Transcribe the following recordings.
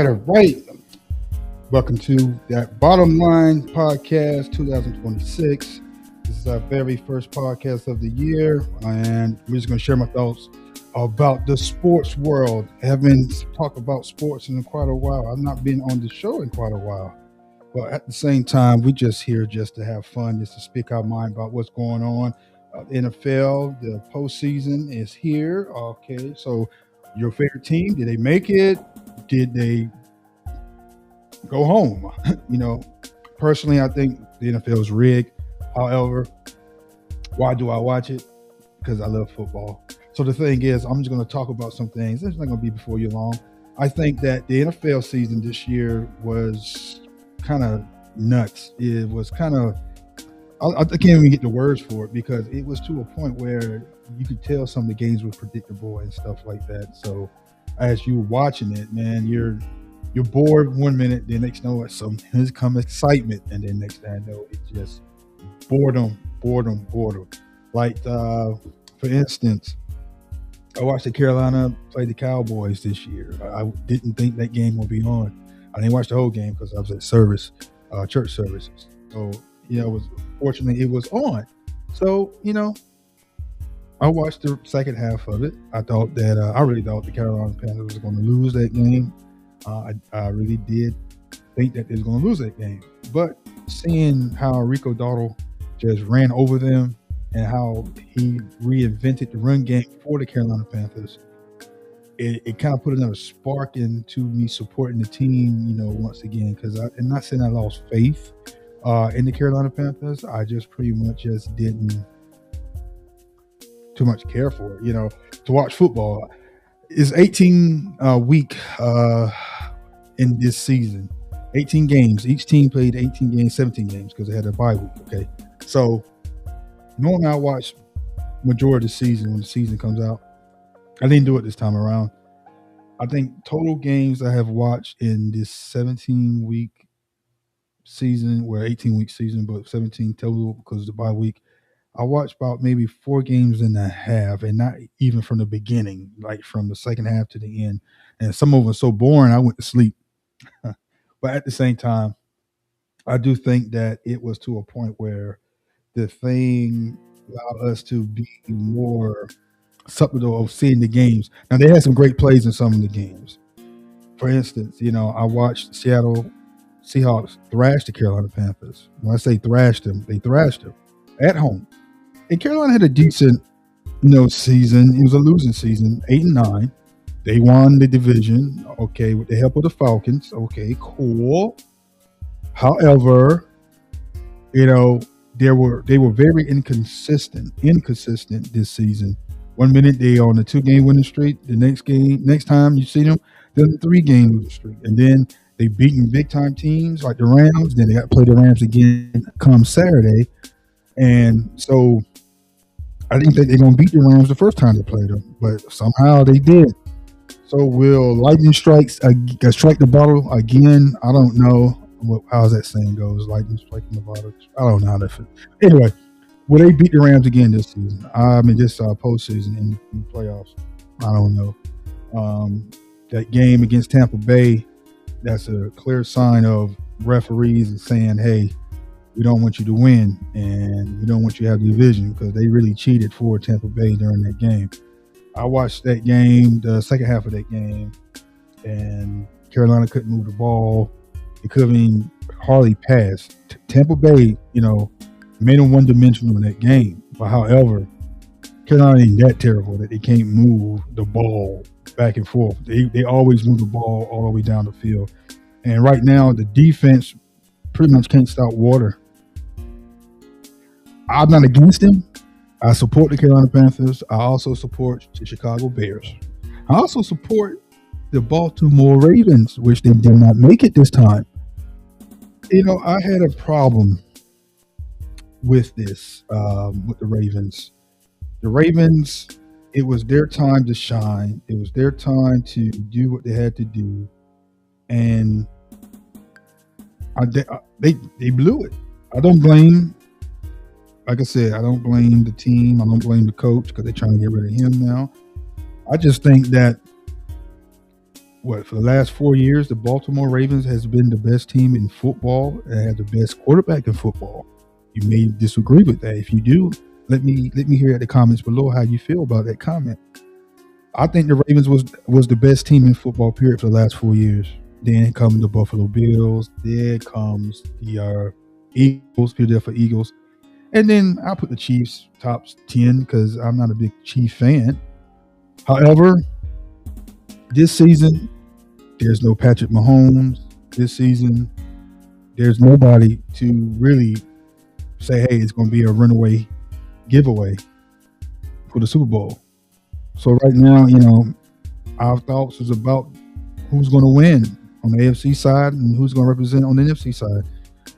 All right. Welcome to that Bottom Line Podcast 2026. This is our very first podcast of the year, and we're just going to share my thoughts about the sports world. I haven't talked about sports in quite a while. I've not been on the show in quite a while. But at the same time, we just here just to have fun, just to speak our mind about what's going on. NFL, the postseason is here. Okay, so your favorite team, did they make it? Did they go home? Personally, I think the NFL is rigged. However, why do I watch it? Because I love football. So the thing is, I'm just going to talk about some things. It's not going to be before you long. I think that the NFL season this year was kind of nuts. It was kind of, I can't even get the words for it because it was to a point where you could tell some of the games were predictable and stuff like that. So as you were watching it, man, you're bored 1 minute, then next know here's come excitement, and then next thing I know, it's just boredom. Like for instance, I watched the Carolina play the Cowboys this year. I didn't think that game would be on. I didn't watch the whole game because I was at church services. So fortunately it was on. So I watched the second half of it. I thought that I really thought the Carolina Panthers was going to lose that game. I really did think that they was going to lose that game. But seeing how Rico Dowdle just ran over them and how he reinvented the run game for the Carolina Panthers, it kind of put another spark into me supporting the team, once again, because I'm not saying I lost faith in the Carolina Panthers. I just pretty much just didn't too much care for it, to watch football. It's 18 week in this season, 18 games. Each team played 18 games, 17 games because they had a bye week. Okay, so normally I watch majority of the season when the season comes out. I didn't do it this time around. I think total games I have watched in this 17 week season, 18 week season, but 17 total because of the bye week. I watched about maybe 4 games and a half, and not even from the beginning, like from the second half to the end. And some of them were so boring, I went to sleep. But at the same time, I do think that it was to a point where the thing allowed us to be more susceptible of seeing the games. Now, they had some great plays in some of the games. For instance, I watched Seattle Seahawks thrash the Carolina Panthers. When I say thrashed them, they thrashed them at home. And Carolina had a decent, season. It was a losing season, 8-9. They won the division, okay, with the help of the Falcons. Okay, cool. However, they were very inconsistent this season. 1 minute they on a 2-game winning streak. The next time you see them, they're on a 3-game winning streak. And then they beaten big time teams like the Rams. Then they got to play the Rams again come Saturday. And so I didn't think they're going to beat the Rams the first time they played them, but somehow they did. So will lightning strike the bottle again? I don't know. How's that saying goes? Lightning striking the bottle. I don't know how that fits. Anyway, will they beat the Rams again this season? This postseason in the playoffs. I don't know. That game against Tampa Bay, that's a clear sign of referees and saying, hey, we don't want you to win, and we don't want you to have the division, because they really cheated for Tampa Bay during that game. I watched that game, the second half of that game, and Carolina couldn't move the ball. They couldn't hardly pass. Tampa Bay, made them one-dimensional in that game. But however, Carolina ain't that terrible that they can't move the ball back and forth. They always move the ball all the way down the field. And right now, the defense pretty much can't stop water. I'm not against them. I support the Carolina Panthers. I also support the Chicago Bears. I also support the Baltimore Ravens, which they did not make it this time. I had a problem with this, with the Ravens. The Ravens, it was their time to shine. It was their time to do what they had to do. And they blew it. I don't blame, like I said, I don't blame the team. I don't blame the coach because they're trying to get rid of him now. I just think that what, for the last 4 years, the Baltimore Ravens has been the best team in football and had the best quarterback in football. You may disagree with that. If you do, let me hear at the comments below how you feel about that comment. I think the Ravens was the best team in football period for the last 4 years. Then come the Buffalo Bills. Then comes the Eagles, Philadelphia Eagles, and then I put the Chiefs top 10 because I'm not a big Chief fan. However, this season there's no Patrick Mahomes. This season there's nobody to really say, hey, it's going to be a runaway giveaway for the Super Bowl. So right now, our thoughts is about who's going to win on the AFC side and who's going to represent on the NFC side.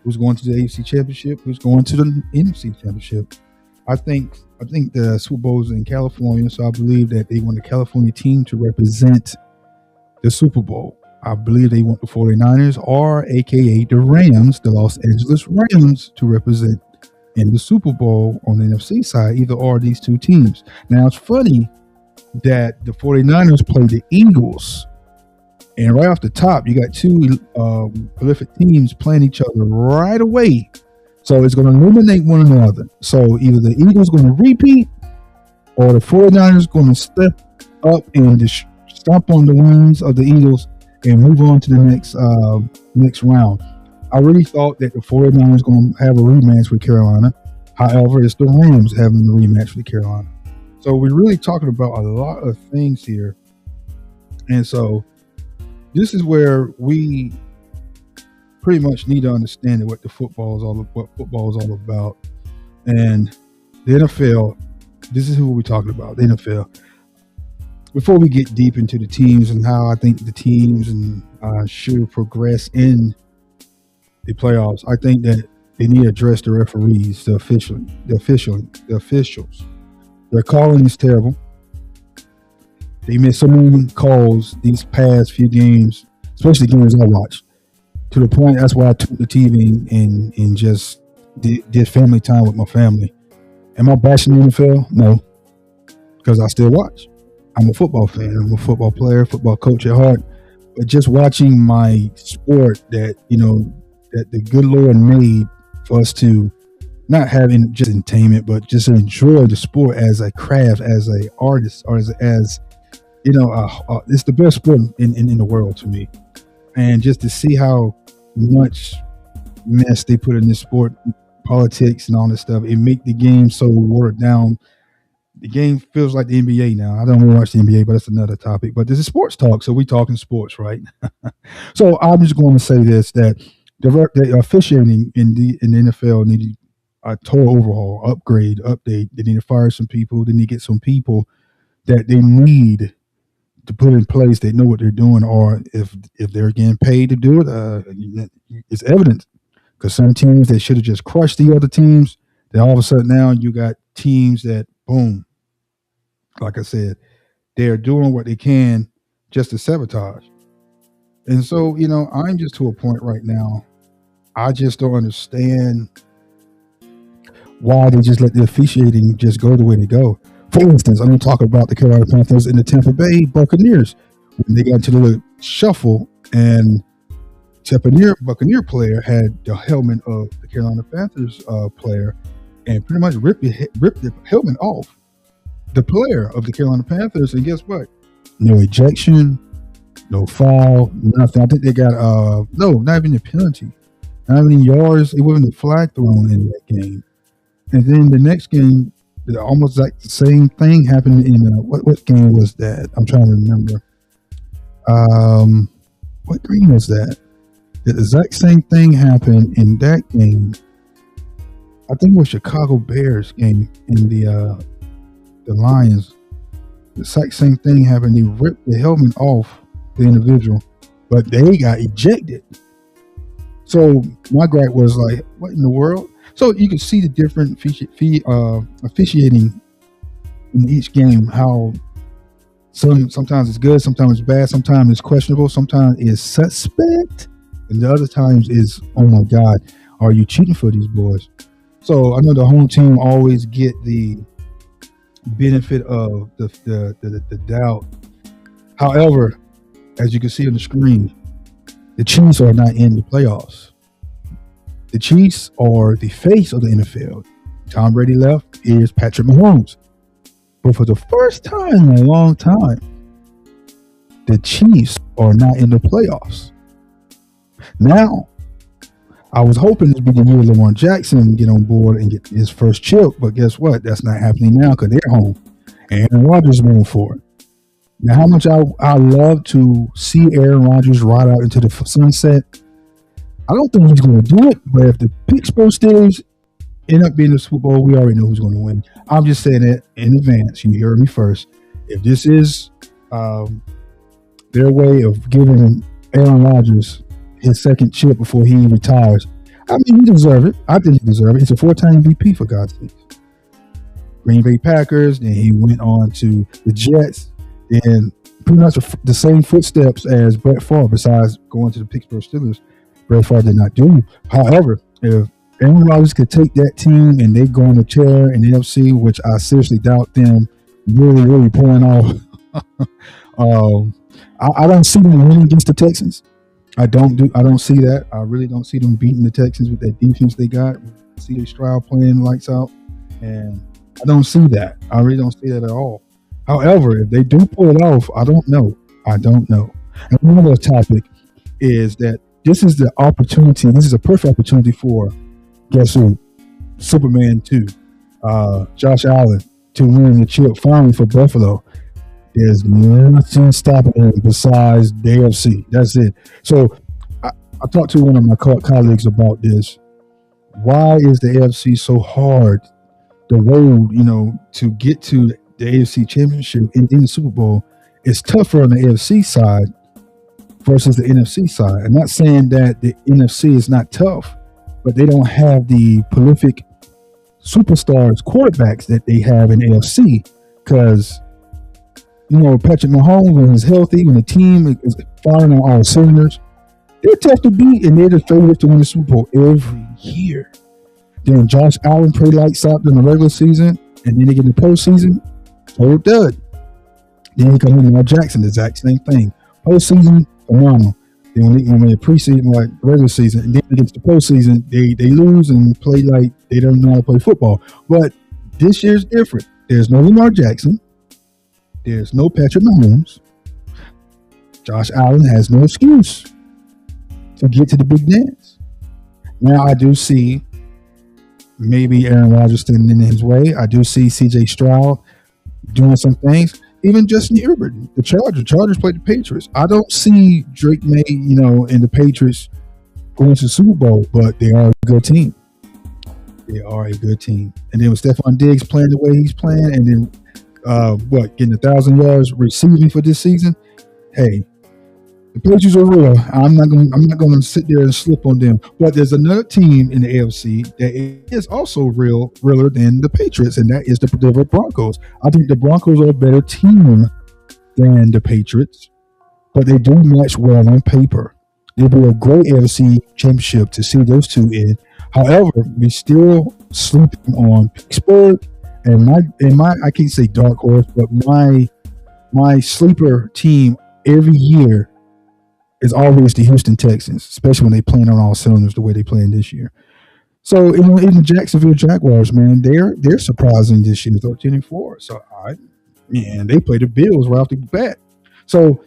Who's going to the AFC Championship? Who's going to the NFC Championship? I think the Super Bowl is in California, so I believe that they want the California team to represent the Super Bowl. I believe they want the 49ers, or AKA the Rams, the Los Angeles Rams, to represent in the Super Bowl on the NFC side, either or these two teams. Now, it's funny that the 49ers play the Eagles, and right off the top, you got two prolific teams playing each other right away. So it's going to eliminate one another. So either the Eagles going to repeat, or the 49ers going to step up and just stomp on the wings of the Eagles and move on to the next round. I really thought that the 49ers going to have a rematch with Carolina. However, it's the Rams having the rematch with Carolina. So we're really talking about a lot of things here. And so this is where we pretty much need to understand what football is all about. And the NFL, this is who we're talking about, the NFL. Before we get deep into the teams and how I think the teams should progress in the playoffs, I think that they need to address the referees, the officials. Their calling is terrible. They missed so many calls these past few games, especially games I watched, to the point that's why I took the TV and just did family time with my family. Am I bashing the NFL? No, because I still watch. I'm a football fan. I'm a football player, football coach at heart. But just watching my sport that the good Lord made for us to not having just entertainment, but just enjoy the sport as a craft, as an artist, or as it's the best sport in the world to me. And just to see how much mess they put in this sport, politics and all this stuff, it make the game so watered down. The game feels like the NBA now. I don't really watch the NBA, but that's another topic. But this is sports talk, so we talking sports, right? So I'm just going to say this, that the officiating in the NFL needed a total overhaul, upgrade, update. They need to fire some people. They need to get some people that they need to put in place. They know what they're doing, or if they're getting paid to do it, it's evident. Because some teams that should have just crushed the other teams, then all of a sudden now you got teams that, boom, like I said, they're doing what they can just to sabotage. And so, I'm just to a point right now, I just don't understand why they just let the officiating just go the way they go. For instance, I'm going to talk about the Carolina Panthers and the Tampa Bay Buccaneers. When they got into the little shuffle, and Buccaneer player had the helmet of the Carolina Panthers player, and pretty much ripped the helmet off the player of the Carolina Panthers. And guess what? No ejection, no foul, nothing. I think they got not even a penalty, not even yards. It wasn't a flag thrown in that game. And then the next game, almost like the same thing happened in what game was that? I'm trying to remember. What game was that? The exact same thing happened in that game. I think it was Chicago Bears game in the Lions. The exact same thing happened. They ripped the helmet off the individual, but they got ejected. So my gripe was like, what in the world? So you can see the different officiating in each game, how sometimes it's good, sometimes it's bad, sometimes it's questionable, sometimes it's suspect, and the other times is, oh my God, are you cheating for these boys? So I know the home team always get the benefit of the doubt. However, as you can see on the screen, the Chiefs are not in the playoffs. The Chiefs are the face of the NFL. Tom Brady left. Here's Patrick Mahomes. But for the first time in a long time, the Chiefs are not in the playoffs. Now, I was hoping this would be the year Lamar Jackson would get on board and get his first chip, but guess what? That's not happening now because they're home. And Aaron Rodgers is moving forward. Now, how much I love to see Aaron Rodgers ride out into the sunset. I don't think he's going to do it, but if the Pittsburgh Steelers end up being the Super Bowl, we already know who's going to win. I'm just saying that in advance. You heard me first. If this is their way of giving Aaron Rodgers his second chip before he retires, I mean, he deserves it. I think he deserves it. He's a 4-time MVP, for God's sake. Green Bay Packers, then he went on to the Jets, and pretty much the same footsteps as Brett Favre, besides going to the Pittsburgh Steelers. Brett Favre did not do. However, if Aaron Rodgers could take that team and they go on the chair in the NFC, which I seriously doubt them really pulling off. I don't see them winning against the Texans. I don't see that. I really don't see them beating the Texans with that defense they got. C.J. Stroud playing lights out, and I don't see that. I really don't see that at all. However, if they do pull it off, I don't know. And another topic is that this is the opportunity. This is a perfect opportunity for, guess who? Superman 2, Josh Allen, to win the chip finally for Buffalo. There's nothing stopping him besides the AFC. That's it. So I talked to one of my colleagues about this. Why is the AFC so hard? The road, to get to the AFC Championship in the Super Bowl is tougher on the AFC side versus the NFC side. I'm not saying that the NFC is not tough, but they don't have the prolific superstars, quarterbacks that they have in AFC. Because, Patrick Mahomes, when he's healthy, when the team is firing on all cylinders, they're tough to beat, and they're the favorite to win the Super Bowl every year. Then Josh Allen played lights out in the regular season, and then they get in the postseason, total dud. Then he comes in Lamar Jackson, the exact same thing. Postseason, phenomenal. Then when they preseason, like regular season, and then against the postseason, they lose and play like they don't know how to play football. But this year's different. There's no Lamar Jackson. There's no Patrick Mahomes. Josh Allen has no excuse to get to the big dance. Now I do see maybe Aaron Rodgers standing in his way. I do see C.J. Stroud doing some things. Even Justin Herbert, the Chargers played the Patriots. I don't see Drake May, and the Patriots going to the Super Bowl, but they are a good team. They are a good team. And then with Stephon Diggs playing the way he's playing, and then getting 1,000 yards receiving for this season. Hey, the Patriots are real. I'm not going to sit there and slip on them. But there's another team in the AFC that is also realer than the Patriots, and that is the Denver Broncos. I think the Broncos are a better team than the Patriots, but they do match well on paper. It'll be a great AFC championship to see those two in. However, we still sleeping on Pittsburgh. And my I can't say dark horse, but my sleeper team every year is always the Houston Texans, especially when they playing on all cylinders the way they playing this year. So in the Jacksonville Jaguars, man, they're surprising this year, 13-4. So they play the Bills right off the bat. So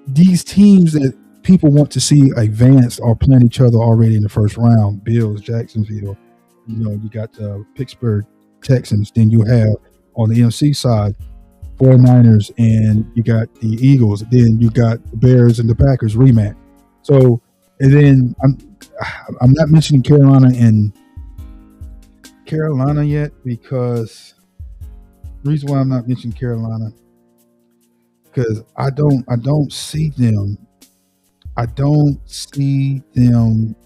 these teams that people want to see advance are playing each other already in the first round. Bills, Jacksonville, you got Pittsburgh Texans. Then you have on the NFC side 49ers, and you got the Eagles. Then you got the Bears and the Packers rematch. So, and then I'm not mentioning Carolina yet, because the reason why I'm not mentioning Carolina, because I don't see them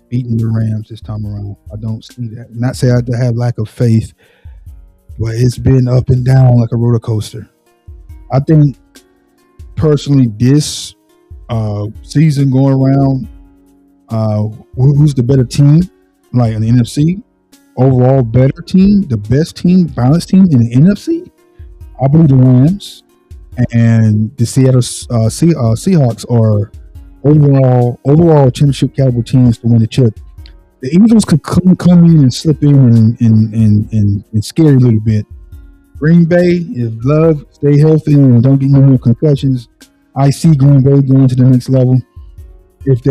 beating the Rams this time around. I don't see that. Not say I have lack of faith, but it's been up and down like a roller coaster. I think personally this season going around, who's the better team, like in the NFC, overall better team, the best team, balanced team in the NFC? I believe the Rams. and the Seahawks are overall championship caliber teams to win the chip. The Eagles could come in and slip in and scare a little bit. Green Bay, if Love stay healthy and don't get no more concussions, I see Green Bay going to the next level. If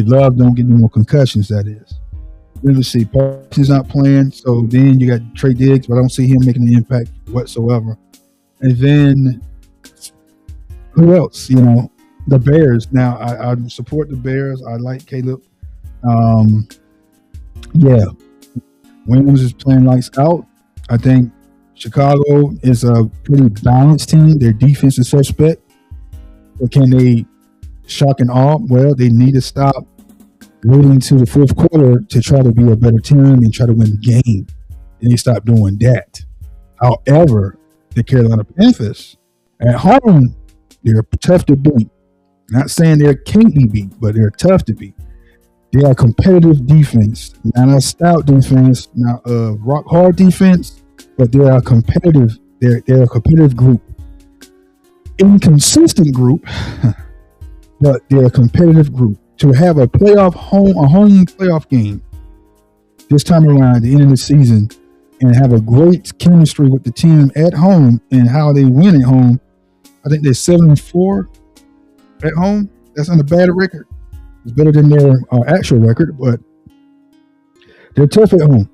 Love don't get no more concussions, that is. Let's see, Parsons not playing, so then you got Trey Diggs, but I don't see him making an impact whatsoever. And then who else? The Bears. Now I support the Bears. I like Caleb. Yeah, Williams is playing lights out. I think Chicago is a pretty balanced team. Their defense is suspect, but can they shock and awe? Well, they need to stop waiting to the fourth quarter to try to be a better team and try to win the game. And they stop doing that. However, the Carolina Panthers at home, they're tough to beat. Not saying they can't be beat, but they're tough to beat. They are competitive defense, not a stout defense, not a rock hard defense, but they are competitive. They're a competitive group, inconsistent group, but they're a competitive group. To have a home playoff game this time around at the end of the season, and have a great chemistry with the team at home and how they win at home. I think they're 7-4 at home. That's not a bad record. It's better than their actual record, but they're tough at home.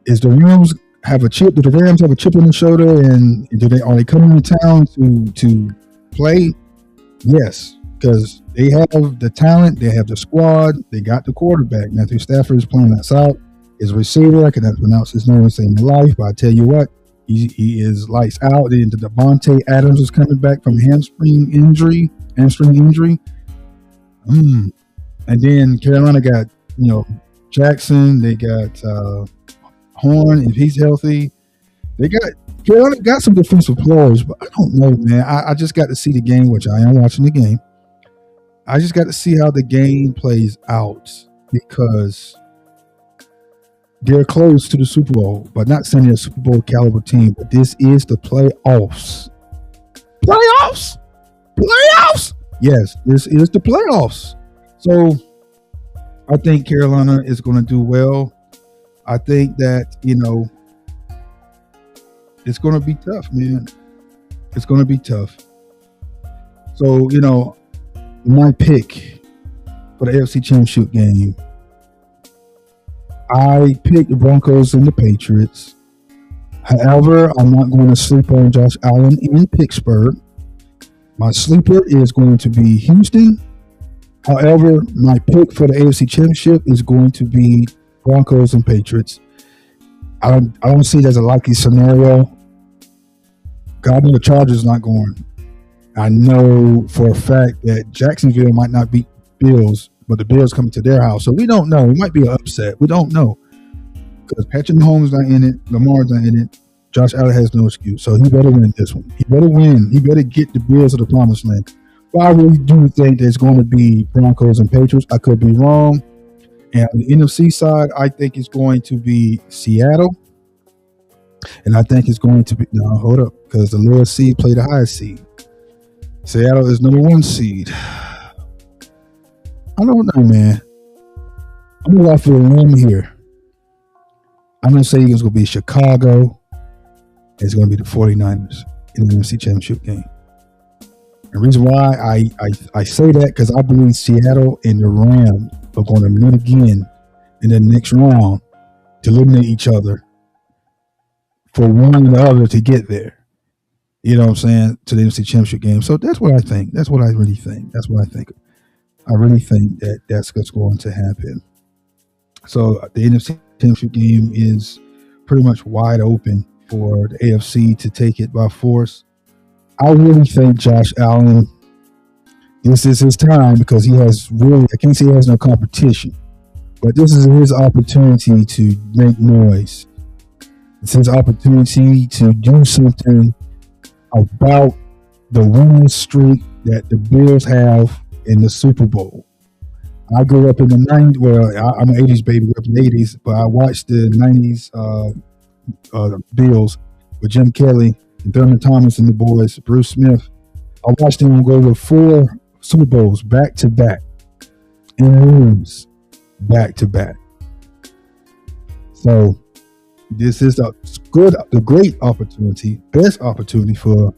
Is the Rams have a chip? Do the Rams have a chip on the shoulder? And are they coming to town to play? Yes, because they have the talent, they have the squad, they got the quarterback. Matthew Stafford is playing that out. His receiver, I cannot pronounce his name and say in my life, but I tell you what, he is lights out. Then the Devontae Adams is coming back from hamstring injury. And then Carolina got, Jackson. They got Horn if he's healthy. Carolina got some defensive players, but I don't know, man. I just got to see the game, which I am watching the game. I just got to see how the game plays out because they're close to the Super Bowl, but not saying they're a Super Bowl caliber team. But this is the playoffs. Playoffs. Yes, this is the playoffs. So I think Carolina is going to do well. I think that, it's going to be tough, man. It's going to be tough. So, my pick for the AFC Championship game, I picked the Broncos and the Patriots. However, I'm not going to sleep on Josh Allen in Pittsburgh. My sleeper is going to be Houston. However, my pick for the AFC Championship is going to be Broncos and Patriots. I don't see it as a likely scenario. God, the Chargers not going. I know for a fact that Jacksonville might not beat Bills, but the Bills coming to their house. So we don't know. It might be an upset. We don't know. Because Patrick Mahomes not in it. Lamar's not in it. Josh Allen has no excuse. So he better win this one. He better win. He better get the Bills to the promised land. But I really do think there's going to be Broncos and Patriots. I could be wrong. And on the NFC side, I think it's going to be Seattle. And I think it's going to be, no, hold up, because the lowest seed play the highest seed. Seattle is number 1 seed. I don't know, man. I'm going to go for a limb here. I'm going to say it's going to be Chicago. It's going to be the 49ers in the NFC Championship game. The reason why I say that because I believe Seattle and the Rams are going to meet again in the next round to eliminate each other for one or the other to get there. You know what I'm saying? To the NFC Championship game. So that's what I think. That's what I really think. That's what I think. I really think that that's what's going to happen. So the NFC Championship game is pretty much wide open for the AFC to take it by force. I really think Josh Allen, this is his time because he has really, I can't say he has no competition, but this is his opportunity to make noise. It's his opportunity to do something about the winning streak that the Bills have in the Super Bowl. I grew up in the 90s. Well, I'm an 80s baby, grew up in the 80s, but I watched the 90s Bills with Jim Kelly Thurman Thomas and the boys, Bruce Smith. I watched them go to 4 Super Bowls back to back and lose back to back. So this is the great opportunity, best opportunity for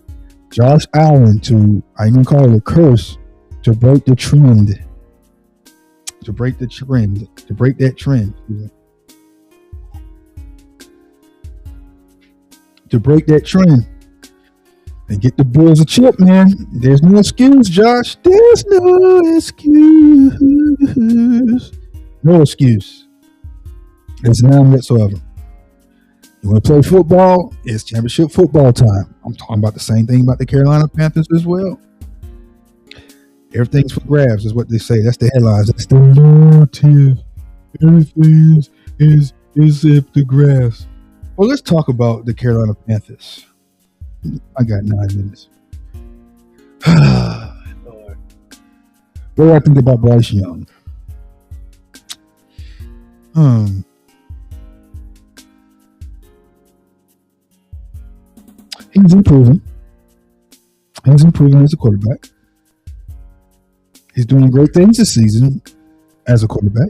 Josh Allen to, I even call it a curse, to break the trend. To break that trend. To break that trend and get the Bulls a chip, man. There's no excuse, Josh. There's no excuse. No excuse. There's none whatsoever. You want to play football? It's championship football time. I'm talking about the same thing about the Carolina Panthers as well. Everything's for grabs, is what they say. That's the headlines. That's the narrative. Everything is up to grabs. Well, let's talk about the Carolina Panthers. I got 9 minutes. Lord. What do I think about Bryce Young? He's improving. He's improving as a quarterback. He's doing great things this season as a quarterback.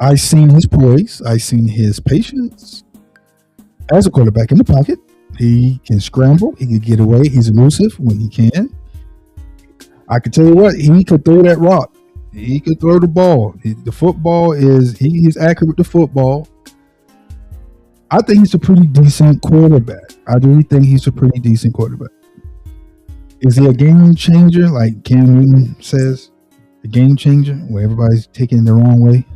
I've seen his poise. I've seen his patience as a quarterback in the pocket. He can scramble. He can get away. He's elusive when he can. I can tell you what, he could throw that rock. He could throw the ball. The football he's accurate with the football. I think he's a pretty decent quarterback. I really think he's a pretty decent quarterback. Is he a game changer, like Cam Newton says? A game changer, where everybody's taking it the wrong way?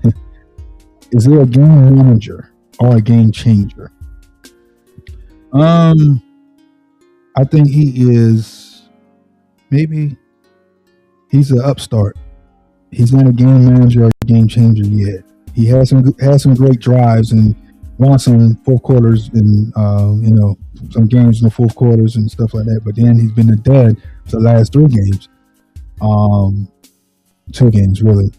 Is he a game manager or a game changer? I think he is. Maybe he's an upstart. He's not a game manager or a game changer yet. He has some great drives and won some fourth quarters and some games in the fourth quarters and stuff like that. But then he's been a dud for the last 3 games. 2 games really.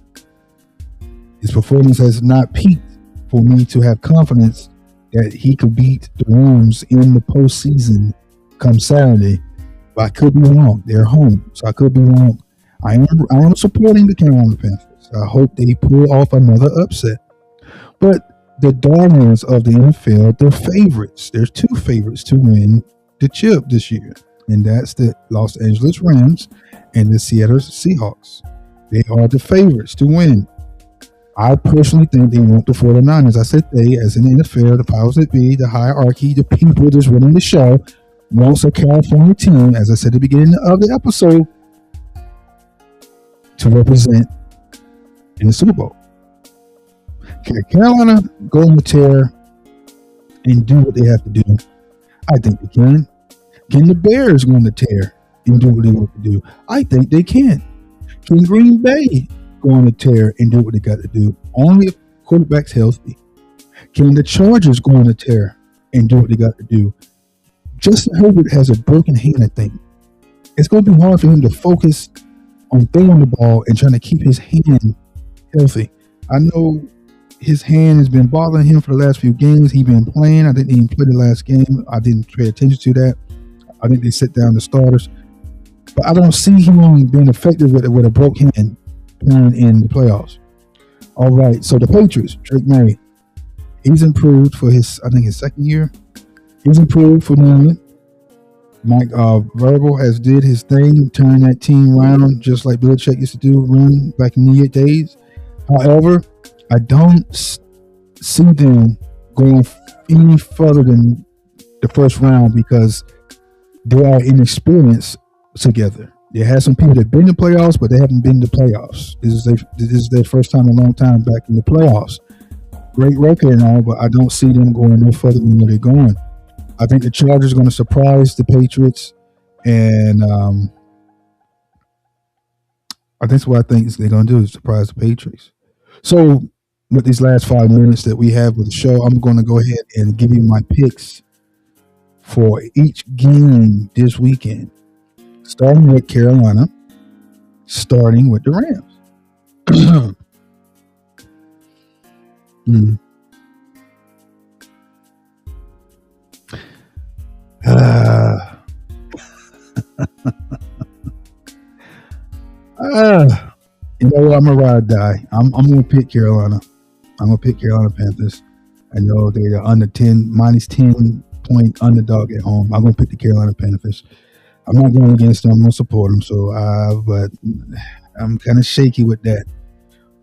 His performance has not peaked for me to have confidence that he could beat the Rams in the postseason come Saturday. But I could be wrong. They're home, so I could be wrong. I am supporting the Carolina Panthers. I hope they pull off another upset. But the darlings of the NFL, they're favorites. There's 2 favorites to win the chip this year, and that's the Los Angeles Rams and the Seattle Seahawks. They are the favorites to win. I personally think they want the 49ers. I said they, as in the NFL, the powers that be, the hierarchy, the people that's running the show, wants a California team, as I said at the beginning of the episode, to represent in the Super Bowl. Can Carolina go on the tear and do what they have to do? I think they can. Can the Bears go on the tear and do what they want to do? I think they can. Can Green Bay go on the tear and do what they got to do? Only if quarterback's healthy. Can the Chargers go on the tear and do what they got to do? Justin Herbert has a broken hand, I think. It's going to be hard for him to focus on throwing the ball and trying to keep his hand healthy. I know his hand has been bothering him for the last few games. He's been playing. I didn't even play the last game. I didn't pay attention to that. I think they sit down the starters. But I don't see him being effective with a broken hand playing in the playoffs. All right, so the Patriots, Drake May, he's improved for his second year. He's improved for New England. Mike Vrabel has did his thing, turn that team around just like Belichick used to do, run back in the days. However, I don't see them going any further than the first round because they are inexperienced together. There has some people that have been in the playoffs, but they haven't been in the playoffs. This is their first time in a long time back in the playoffs. Great record and all, but I don't see them going no further than where they're going. I think the Chargers are going to surprise the Patriots, and I think that's what I think they're going to do is surprise the Patriots. So with these last 5 minutes that we have with the show, I'm going to go ahead and give you my picks for each game this weekend, starting with Carolina, starting with the Rams. Uh, you know what? I'm a ride or die. I'm gonna pick Carolina. I'm gonna pick Carolina Panthers. I know they're under 10, minus 10 point underdog at home. I'm gonna pick the Carolina Panthers. I'm not going against them. I'm gonna support them. So, but I'm kind of shaky with that.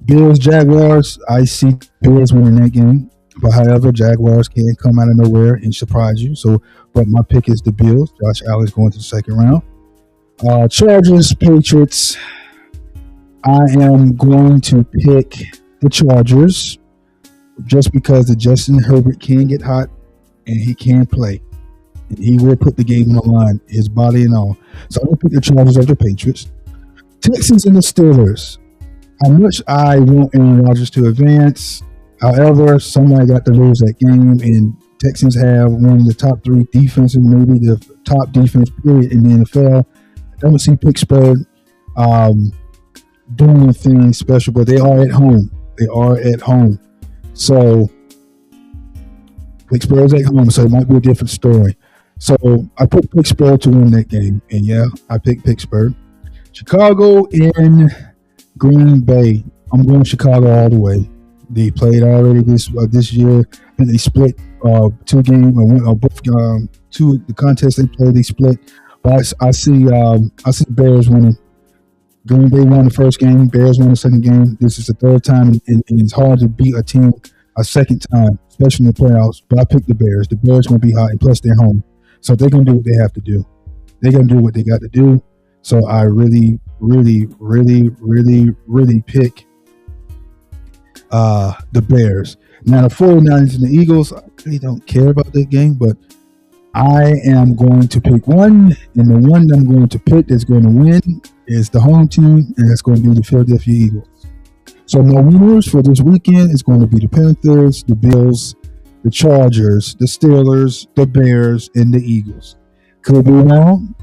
Bills Jaguars. I see Bills winning that game. But however, Jaguars can come out of nowhere and surprise you. So, but my pick is the Bills. Josh Allen's going to the second round. Chargers Patriots. I am going to pick the Chargers just because the Justin Herbert can get hot and he can play. And he will put the game on the line, his body and all. So I'm going to pick the Chargers over the Patriots. Texans and the Steelers. How much I want Aaron Rodgers to advance. However, somebody got to lose that game, and Texans have one of the top 3 defenses, maybe the top defense period in the NFL. I don't see Pittsburgh doing anything special, but they are at home. They are at home. So Pittsburgh's at home, so it might be a different story. So I picked Pittsburgh to win that game, and yeah, I picked Pittsburgh. Chicago and Green Bay. I'm going Chicago all the way. They played already this year. I think they split 2 games or both 2 the contests they played. They split. But I see Bears winning. Green Bay won the first game. Bears won the second game. This is the third time, and it's hard to beat a team a second time, especially in the playoffs. But I picked the Bears. The Bears going to be hot, and plus they're home, so they're going to do what they have to do. They're going to do what they got to do. So I really pick the Bears. Now the 49ers and the Eagles, I really don't care about that game, but I am going to pick one, and the one that I'm going to pick that's going to win is the home team, and that's going to be the Philadelphia Eagles. So my winners for this weekend is going to be the Panthers, the Bills, the Chargers, the Steelers, the Bears, and the Eagles. Could it be wrong?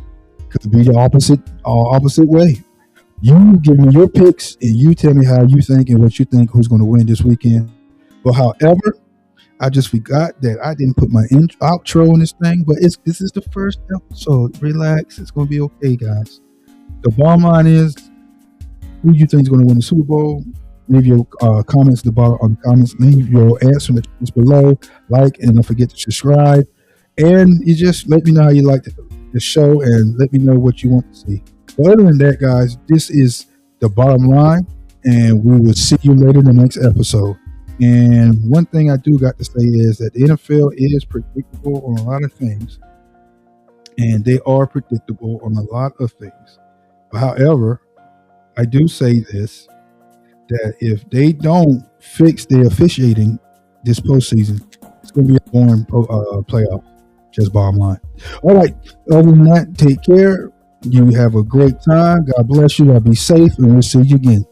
Could it be the opposite way? You give me your picks, and you tell me how you think and what you think who's going to win this weekend. But however, I just forgot that I didn't put my outro in this thing, but this is the first episode. Relax. It's going to be okay, guys. The bottom line is, who do you think is going to win the Super Bowl? Leave your comments on the comments. Leave your answer in the comments below. Like, and don't forget to subscribe. And you just let me know how you like the show, and let me know what you want to see. But other than that, guys, this is the bottom line, and we will see you later in the next episode. And one thing I do got to say is that the NFL is predictable on a lot of things, and they are predictable on a lot of things. But however, I do say this, that if they don't fix the officiating this postseason, it's going to be a boring playoff. Just bottom line. All right. Other than that, take care. You have a great time. God bless you. I'll be safe, and we'll see you again.